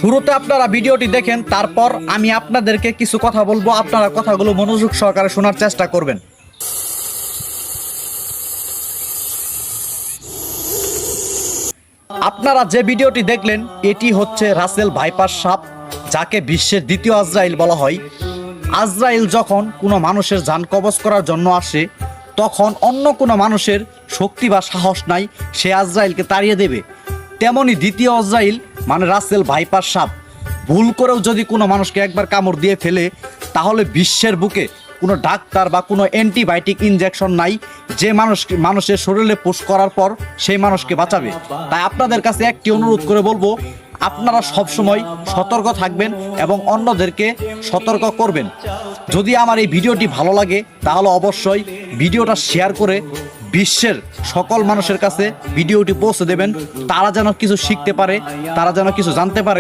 শুরুতে আপনারা ভিডিওটি দেখেন, তারপর আমি আপনাদেরকে কিছু কথা বলবো, আপনারা কথাগুলো মনোযোগ সহকারে শোনার চেষ্টা করবেন। আপনারা যে ভিডিওটি দেখলেন এটি হচ্ছে রাসেল ভাইপার সাপ, যাকে বিশ্বের দ্বিতীয় আজরাইল বলা হয়। আজরাইল যখন কোনো মানুষের জান কবজ করার জন্য আসে, তখন অন্য কোনো মানুষের শক্তি বা সাহস নাই সে আজরাইলকে তাড়িয়ে দেবে। তেমনি দ্বিতীয় আজরাইল মানে রাসেল ভাইপার সাপ ভুল করেও যদি কোনো মানুষকে একবার কামড় দিয়ে ফেলে, তাহলে বিশ্বের বুকে কোনো ডাক্তার বা কোনো অ্যান্টিবায়োটিক ইনজেকশন নাই যে মানুষের শরীরে পুশ করার পর সেই মানুষকে বাঁচাবে। তাই আপনাদের কাছে একটি অনুরোধ করে বলবো, আপনারা সবসময় সতর্ক থাকবেন এবং অন্যদেরকে সতর্ক করবেন। যদি আমার এই ভিডিওটি ভালো লাগে তাহলে অবশ্যই ভিডিওটা শেয়ার করে বিশ্বের সকল মানুষের কাছে ভিডিওটি পৌঁছে দেবেন, তারা যেন কিছু শিখতে পারে, তারা যেন কিছু জানতে পারে।